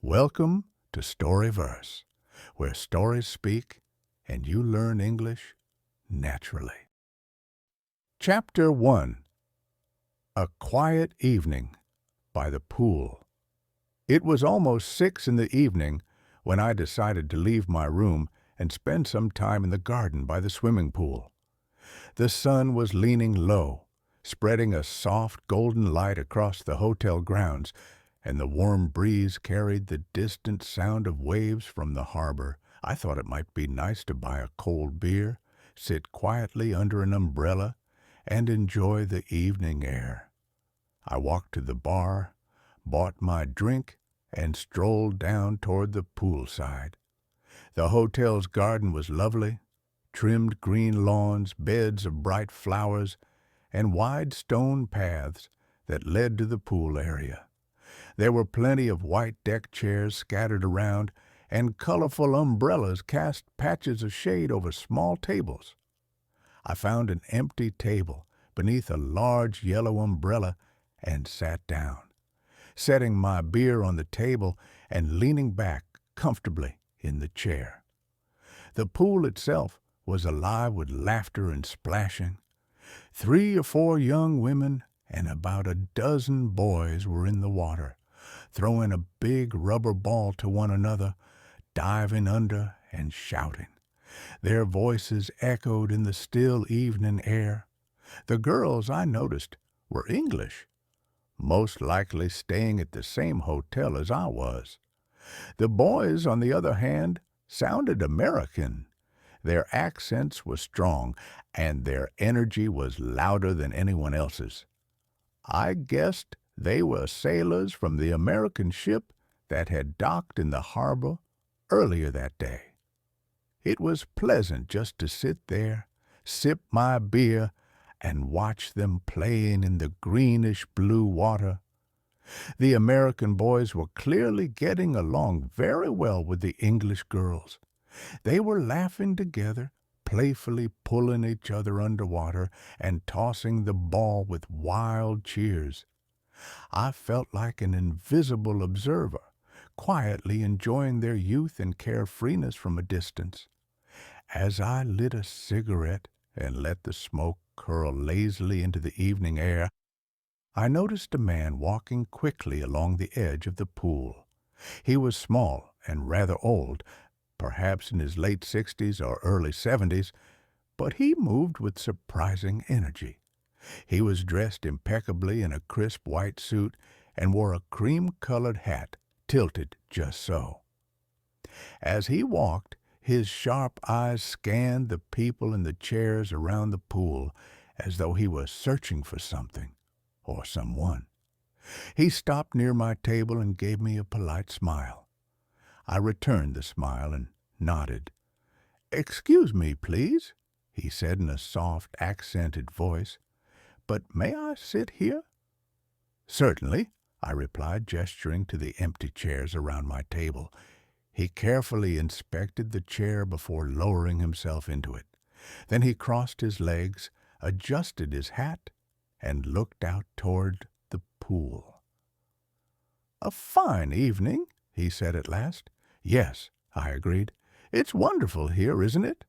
Welcome to StoryVerse, where stories speak and you learn English naturally. Chapter 1: A Quiet Evening by the Pool. It was almost 6 in the evening when I decided to leave my room and spend some time in the garden by the swimming pool. The sun was leaning low, spreading a soft golden light across the hotel grounds, and the warm breeze carried the distant sound of waves from the harbor. I thought it might be nice to buy a cold beer, sit quietly under an umbrella, and enjoy the evening air. I walked to the bar, bought my drink, and strolled down toward the poolside. The hotel's garden was lovely, trimmed green lawns, beds of bright flowers, and wide stone paths that led to the pool area. There were plenty of white deck chairs scattered around, and colorful umbrellas cast patches of shade over small tables. I found an empty table beneath a large yellow umbrella and sat down, setting my beer on the table and leaning back comfortably in the chair. The pool itself was alive with laughter and splashing. 3 or 4 young women and about a dozen boys were in the water, throwing a big rubber ball to one another, diving under and shouting. Their voices echoed in the still evening air. The girls, I noticed, were English, most likely staying at the same hotel as I was. The boys, on the other hand, sounded American. Their accents were strong, and their energy was louder than anyone else's. I guessed they were sailors from the American ship that had docked in the harbor earlier that day. It was pleasant just to sit there, sip my beer, and watch them playing in the greenish-blue water. The American boys were clearly getting along very well with the English girls. They were laughing together, playfully pulling each other underwater and tossing the ball with wild cheers. I felt like an invisible observer, quietly enjoying their youth and carefreeness from a distance. As I lit a cigarette and let the smoke curl lazily into the evening air, I noticed a man walking quickly along the edge of the pool. He was small and rather old, perhaps in his late 60s or early 70s, but he moved with surprising energy. He was dressed impeccably in a crisp white suit and wore a cream-colored hat, tilted just so. As he walked, his sharp eyes scanned the people in the chairs around the pool as though he were searching for something or someone. He stopped near my table and gave me a polite smile. I returned the smile and nodded. "Excuse me, please," he said in a soft, accented voice, "but may I sit here?" "Certainly," I replied, gesturing to the empty chairs around my table. He carefully inspected the chair before lowering himself into it. Then he crossed his legs, adjusted his hat, and looked out toward the pool. "A fine evening," he said at last. "Yes," I agreed. "It's wonderful here, isn't it?"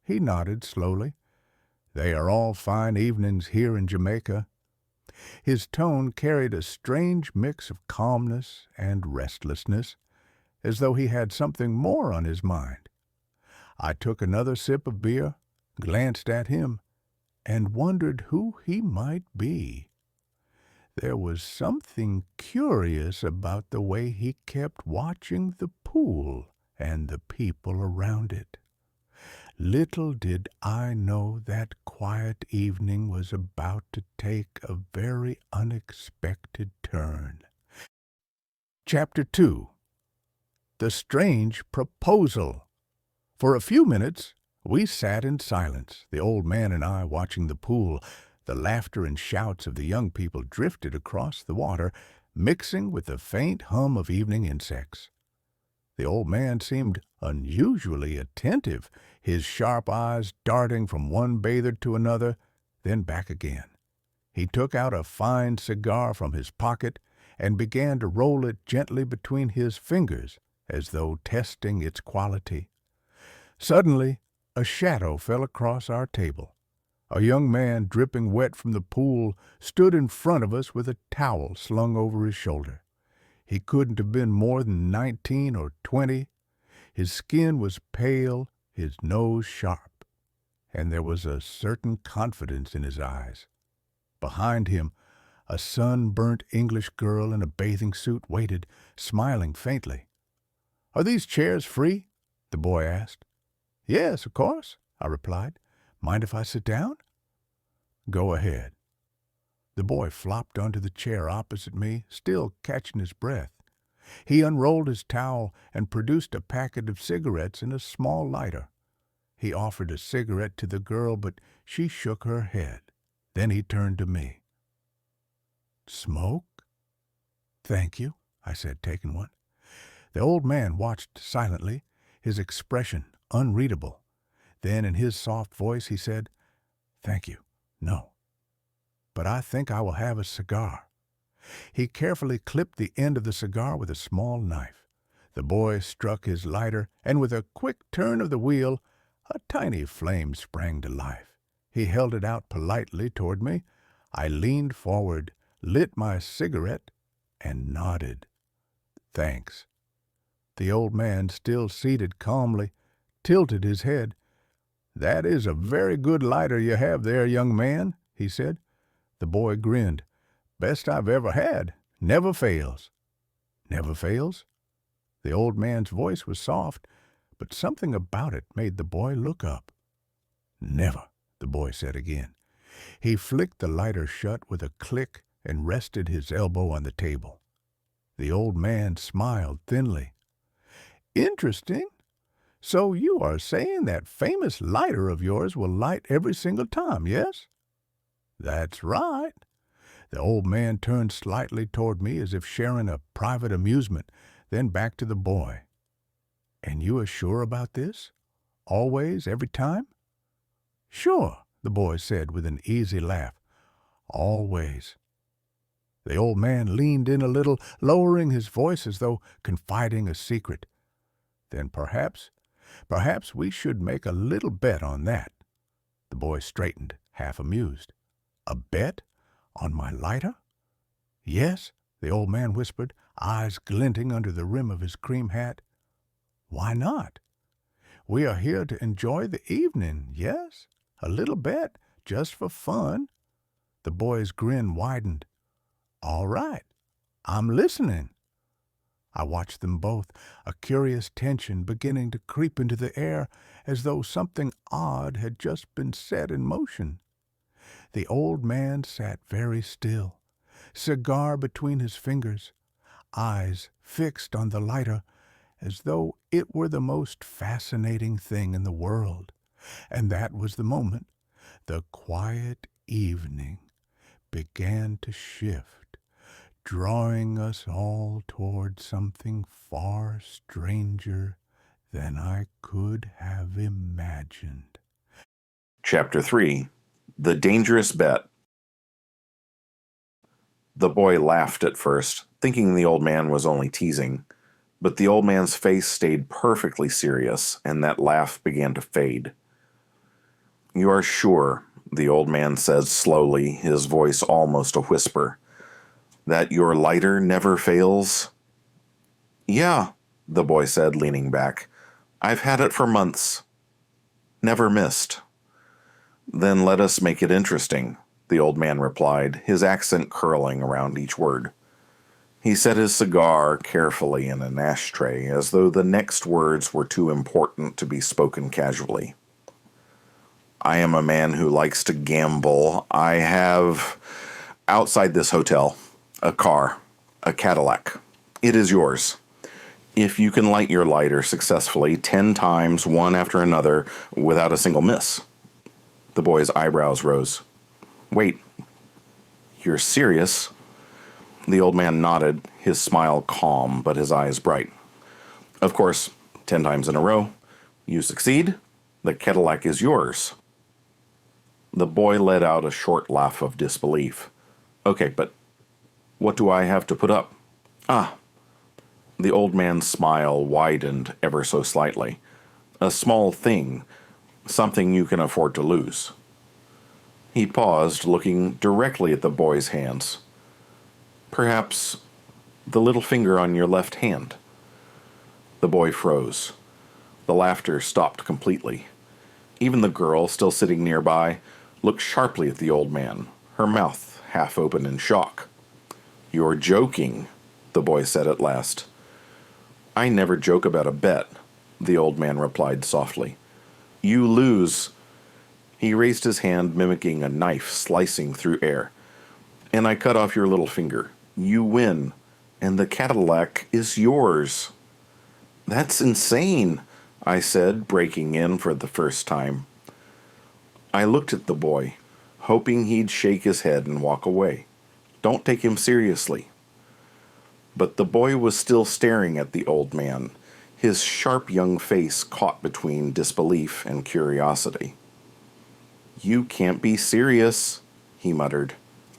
He nodded slowly. "They are all fine evenings here in Jamaica." His tone carried a strange mix of calmness and restlessness, as though he had something more on his mind. I took another sip of beer, glanced at him, and wondered who he might be. There was something curious about the way he kept watching the pool and the people around it. Little did I know that quiet evening was about to take a very unexpected turn. Chapter 2: The Strange Proposal. For a few minutes, we sat in silence, the old man and I watching the pool. The laughter and shouts of the young people drifted across the water, mixing with the faint hum of evening insects. The old man seemed unusually attentive, his sharp eyes darting from one bather to another, then back again. He took out a fine cigar from his pocket and began to roll it gently between his fingers as though testing its quality. Suddenly, a shadow fell across our table. A young man, dripping wet from the pool, stood in front of us with a towel slung over his shoulder. He couldn't have been more than 19 or 20. His skin was pale, his nose sharp, and there was a certain confidence in his eyes. Behind him, a sunburnt English girl in a bathing suit waited, smiling faintly. "Are these chairs free?" the boy asked. "Yes, of course," I replied. "Mind if I sit down?" "Go ahead." The boy flopped onto the chair opposite me, still catching his breath. He unrolled his towel and produced a packet of cigarettes and a small lighter. He offered a cigarette to the girl, but she shook her head. Then he turned to me. "Smoke?" "Thank you," I said, taking one. The old man watched silently, his expression unreadable. Then in his soft voice he said, "Thank you, no. But I think I will have a cigar." He carefully clipped the end of the cigar with a small knife. The boy struck his lighter, and with a quick turn of the wheel, a tiny flame sprang to life. He held it out politely toward me. I leaned forward, lit my cigarette, and nodded. "Thanks." The old man, still seated calmly, tilted his head. "That is a very good lighter you have there, young man," he said. The boy grinned. "Best I've ever had. Never fails." "Never fails?" The old man's voice was soft, but something about it made the boy look up. "Never," the boy said again. He flicked the lighter shut with a click and rested his elbow on the table. The old man smiled thinly. "Interesting. So you are saying that famous lighter of yours will light every single time, yes?" "That's right." The old man turned slightly toward me as if sharing a private amusement, then back to the boy. "And you are sure about this? Always, every time?" "Sure," the boy said with an easy laugh. "Always." The old man leaned in a little, lowering his voice as though confiding a secret. "Then perhaps we should make a little bet on that." The boy straightened, half amused. "A bet? On my lighter?" "Yes," the old man whispered, eyes glinting under the rim of his cream hat. "Why not? We are here to enjoy the evening, yes? A little bet, just for fun." The boy's grin widened. "All right, I'm listening." I watched them both, a curious tension beginning to creep into the air as though something odd had just been set in motion. The old man sat very still, cigar between his fingers, eyes fixed on the lighter as though it were the most fascinating thing in the world. And that was the moment the quiet evening began to shift, drawing us all toward something far stranger than I could have imagined. Chapter 3. The Dangerous Bet. The boy laughed at first, thinking the old man was only teasing. But the old man's face stayed perfectly serious, and that laugh began to fade. "You are sure," the old man said slowly, his voice almost a whisper, "that your lighter never fails?" "Yeah," the boy said, leaning back. "I've had it for months. Never missed." "Then let us make it interesting," the old man replied, his accent curling around each word. He set his cigar carefully in an ashtray, as though the next words were too important to be spoken casually. "I am a man who likes to gamble. I have, outside this hotel, a car, a Cadillac. It is yours. If you can light your lighter successfully 10 times, one after another, without a single miss." The boy's eyebrows rose. "Wait, you're serious?" The old man nodded, his smile calm, but his eyes bright. "Of course, 10 times in a row. You succeed, the Cadillac is yours." The boy let out a short laugh of disbelief. "Okay, but What do I have to put up? Ah, the old man's smile widened ever so slightly. A small thing, something you can afford to lose. He paused, looking directly at the boy's hands. Perhaps the little finger on your left hand. The boy froze. The laughter stopped completely. Even the girl, still sitting nearby, looked sharply at the old man, her mouth half open in shock. "You're joking," the boy said at last. "I never joke about a bet," the old man replied softly. "You lose." He raised his hand, mimicking a knife slicing through air. "And I cut off your little finger. You win, and the Cadillac is yours." "That's insane," I said, breaking in for the first time. I looked at the boy, hoping he'd shake his head and walk away. Don't take him seriously. But the boy was still staring at the old man, his sharp young face caught between disbelief and curiosity. "You can't be serious," he muttered.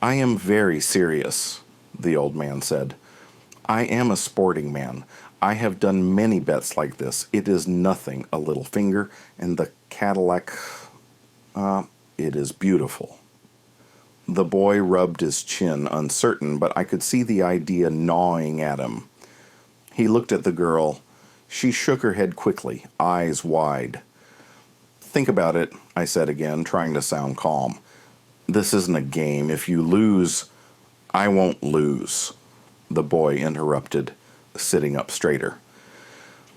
"I am very serious," the old man said. "I am a sporting man. I have done many bets like this. It is nothing, a little finger, and the Cadillac, it is beautiful." The boy rubbed his chin, uncertain, but I could see the idea gnawing at him. He looked at the girl. She shook her head quickly, eyes wide. "Think about it," I said again, trying to sound calm. "This isn't a game. If you lose—" "I won't lose," the boy interrupted, sitting up straighter.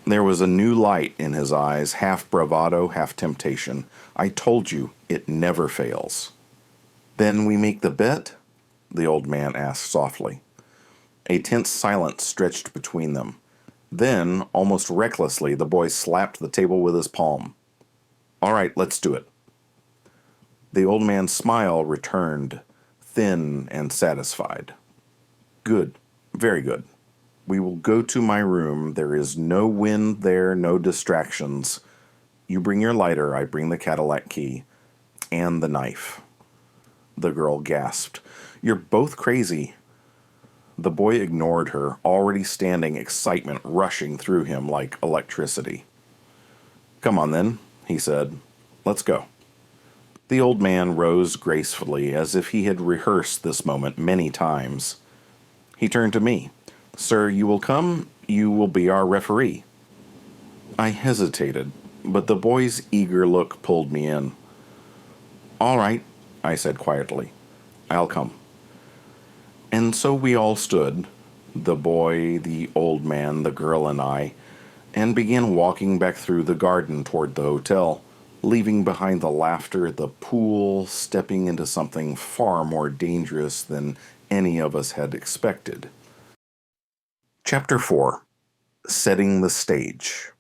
There was a new light in his eyes, half bravado, half temptation. "I told you, it never fails." "Then we make the bet?" the old man asked softly. A tense silence stretched between them. Then, almost recklessly, the boy slapped the table with his palm. "All right, let's do it." The old man's smile returned, thin and satisfied. "Good, very good. We will go to my room. There is no wind there, no distractions. You bring your lighter, I bring the Cadillac key, and the knife." The girl gasped. "You're both crazy." The boy ignored her, already standing, excitement rushing through him like electricity. "Come on then," he said. "Let's go." The old man rose gracefully, as if he had rehearsed this moment many times. He turned to me. "Sir, you will come? You will be our referee." I hesitated, but the boy's eager look pulled me in. "All right," I said quietly. "I'll come." And so we all stood, the boy, the old man, the girl, and I, and began walking back through the garden toward the hotel, leaving behind the laughter, the pool, stepping into something far more dangerous than any of us had expected. Chapter 4. Setting the Stage.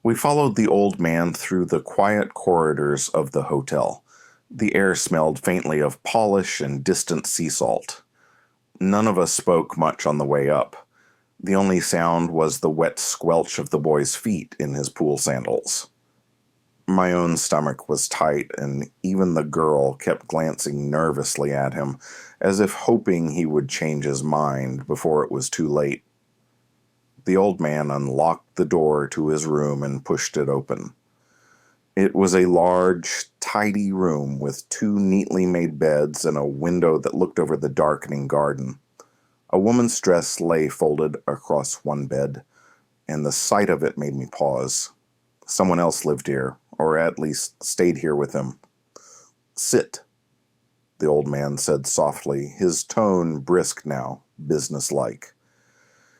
We followed the old man through the quiet corridors of the hotel. The air smelled faintly of polish and distant sea salt. None of us spoke much on the way up. The only sound was the wet squelch of the boy's feet in his pool sandals. My own stomach was tight, and even the girl kept glancing nervously at him, as if hoping he would change his mind before it was too late. The old man unlocked the door to his room and pushed it open. It was a large, tidy room with 2 neatly made beds and a window that looked over the darkening garden. A woman's dress lay folded across one bed, and the sight of it made me pause. Someone else lived here, or at least stayed here with him. "Sit," the old man said softly, his tone brisk now, businesslike.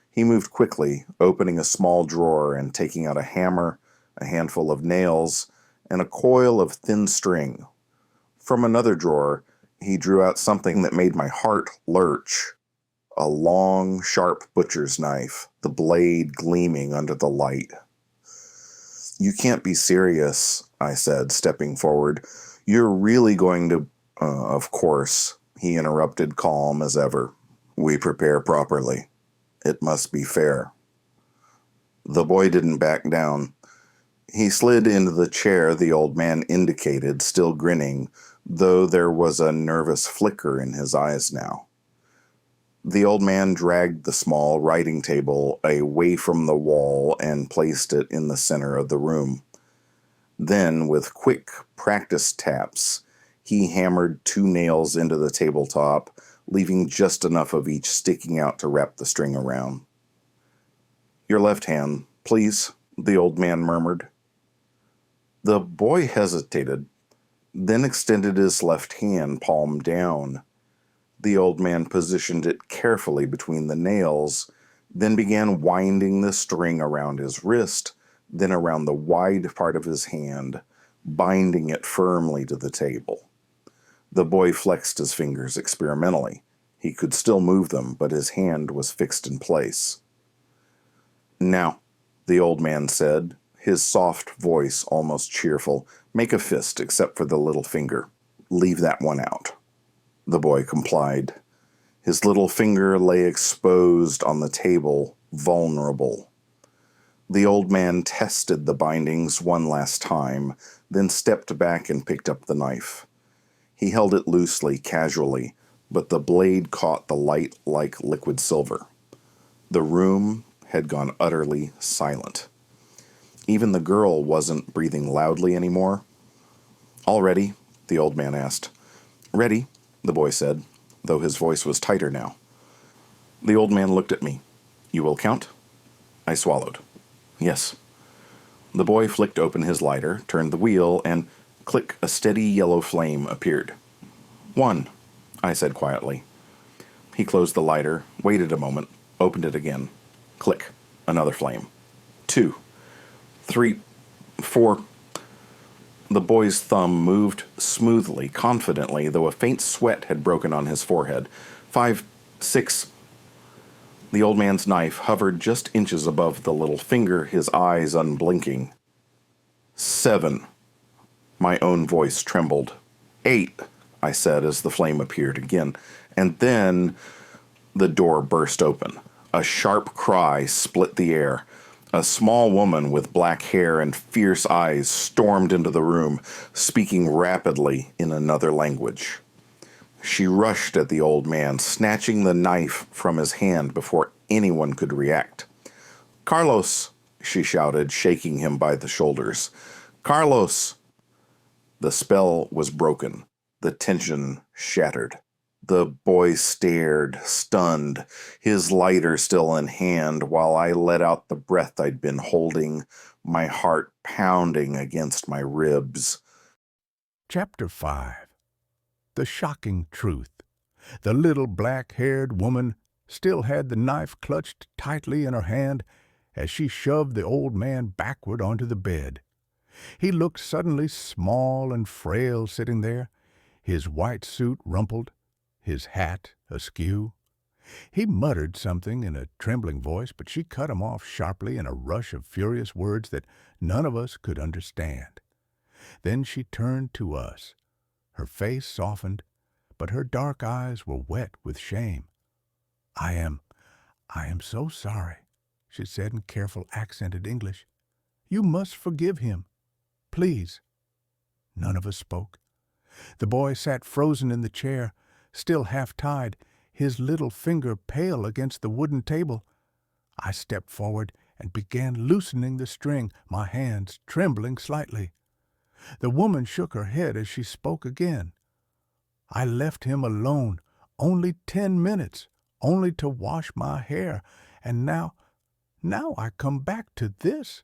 He moved quickly, opening a small drawer and taking out a hammer, a handful of nails, and a coil of thin string. From another drawer, he drew out something that made my heart lurch. A long, sharp butcher's knife, the blade gleaming under the light. "You can't be serious," I said, stepping forward. "You're really going to—" "Of course," he interrupted, calm as ever. "We prepare properly. It must be fair." The boy didn't back down. He slid into the chair the old man indicated, still grinning, though there was a nervous flicker in his eyes now. The old man dragged the small writing table away from the wall and placed it in the center of the room. Then, with quick practice taps, he hammered 2 nails into the tabletop, leaving just enough of each sticking out to wrap the string around. "Your left hand, please," the old man murmured. The boy hesitated, then extended his left hand, palm down. The old man positioned it carefully between the nails, then began winding the string around his wrist, then around the wide part of his hand, binding it firmly to the table. The boy flexed his fingers experimentally. He could still move them, but his hand was fixed in place. "Now," the old man said, his soft voice almost cheerful, "make a fist except for the little finger. Leave that one out." The boy complied. His little finger lay exposed on the table, vulnerable. The old man tested the bindings one last time, then stepped back and picked up the knife. He held it loosely, casually, but the blade caught the light like liquid silver. The room had gone utterly silent. Even the girl wasn't breathing loudly anymore. "All ready?" the old man asked. "Ready," the boy said, though his voice was tighter now. The old man looked at me. "You will count?" I swallowed. "Yes." The boy flicked open his lighter, turned the wheel, and click, a steady yellow flame appeared. "1," I said quietly. He closed the lighter, waited a moment, opened it again. Click, another flame. 2, 3, 4. The boy's thumb moved smoothly, confidently, though a faint sweat had broken on his forehead. 5, 6. The old man's knife hovered just inches above the little finger, his eyes unblinking. 7. My own voice trembled. 8, I said as the flame appeared again. And then the door burst open. A sharp cry split the air. A small woman with black hair and fierce eyes stormed into the room, speaking rapidly in another language. She rushed at the old man, snatching the knife from his hand before anyone could react. "Carlos!" she shouted, shaking him by the shoulders. "Carlos!" The spell was broken. The tension shattered. The boy stared, stunned, his lighter still in hand, while I let out the breath I'd been holding, my heart pounding against my ribs. Chapter 5. The Shocking Truth. The little black-haired woman still had the knife clutched tightly in her hand as she shoved the old man backward onto the bed. He looked suddenly small and frail sitting there, his white suit rumpled, his hat askew. He muttered something in a trembling voice, but she cut him off sharply in a rush of furious words that none of us could understand. Then she turned to us. Her face softened, but her dark eyes were wet with shame. I am so sorry," she said in careful accented English. "You must forgive him. Please." None of us spoke. The boy sat frozen in the chair, still half-tied, his little finger pale against the wooden table. I stepped forward and began loosening the string, my hands trembling slightly. The woman shook her head as she spoke again. "I left him alone, only 10 minutes, only to wash my hair, and now I come back to this."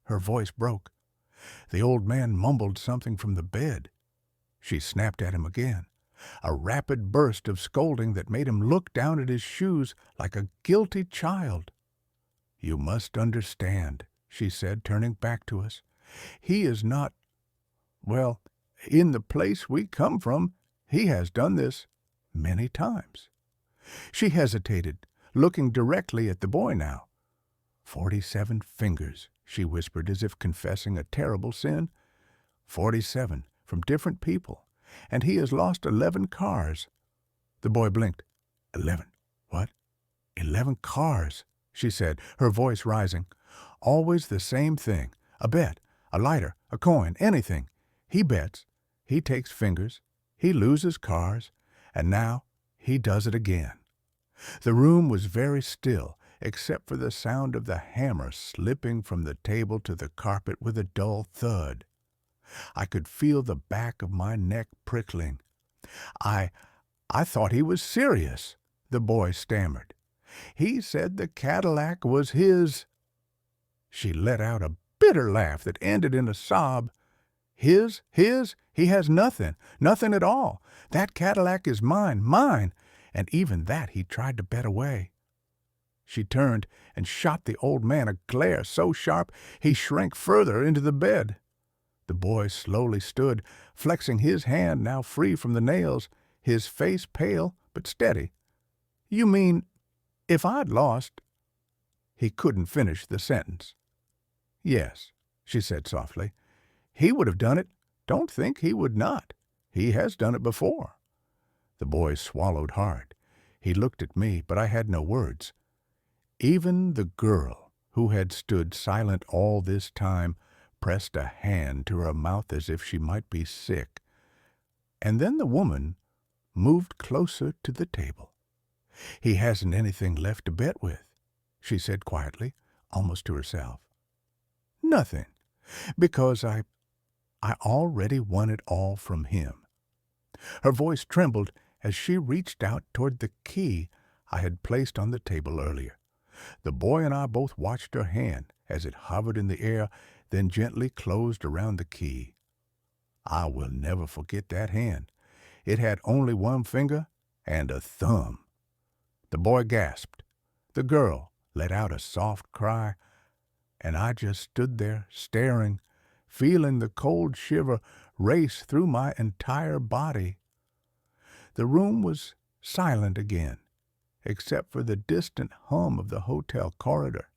Her voice broke. The old man mumbled something from the bed. She snapped at him again, a rapid burst of scolding that made him look down at his shoes like a guilty child. "You must understand," she said, turning back to us. "He is not, well, in the place we come from, he has done this many times." She hesitated, looking directly at the boy now. 47 fingers, she whispered as if confessing a terrible sin. 47 from different people, and he has lost 11 cars. The boy blinked. 11? What? 11 cars, she said, her voice rising. Always the same thing. A bet, a lighter, a coin, anything. He bets, he takes fingers, he loses cars, and now he does it again. The room was very still, except for the sound of the hammer slipping from the table to the carpet with a dull thud. I could feel the back of my neck prickling. I thought he was serious, the boy stammered. He said the Cadillac was his. She let out a bitter laugh that ended in a sob. His? He has nothing, nothing at all. That Cadillac is mine, and even that he tried to bet away. She turned and shot the old man a glare so sharp he shrank further into the bed. The boy slowly stood, flexing his hand now free from the nails, his face pale but steady. You mean, if I'd lost? He couldn't finish the sentence. Yes, she said softly. He would have done it. Don't think he would not. He has done it before. The boy swallowed hard. He looked at me, but I had no words. Even the girl, who had stood silent all this time, pressed a hand to her mouth as if she might be sick. And then the woman moved closer to the table. He hasn't anything left to bet with, she said quietly, almost to herself. Nothing, because I already won it all from him. Her voice trembled as she reached out toward the key I had placed on the table earlier. The boy and I both watched her hand as it hovered in the air, then gently closed around the key. I will never forget that hand. It had only one finger and a thumb. The boy gasped. The girl let out a soft cry, and I just stood there staring, feeling the cold shiver race through my entire body. The room was silent again, except for the distant hum of the hotel corridor,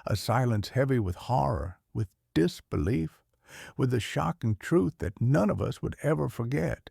a silence heavy with horror, with disbelief, with the shocking truth that none of us would ever forget.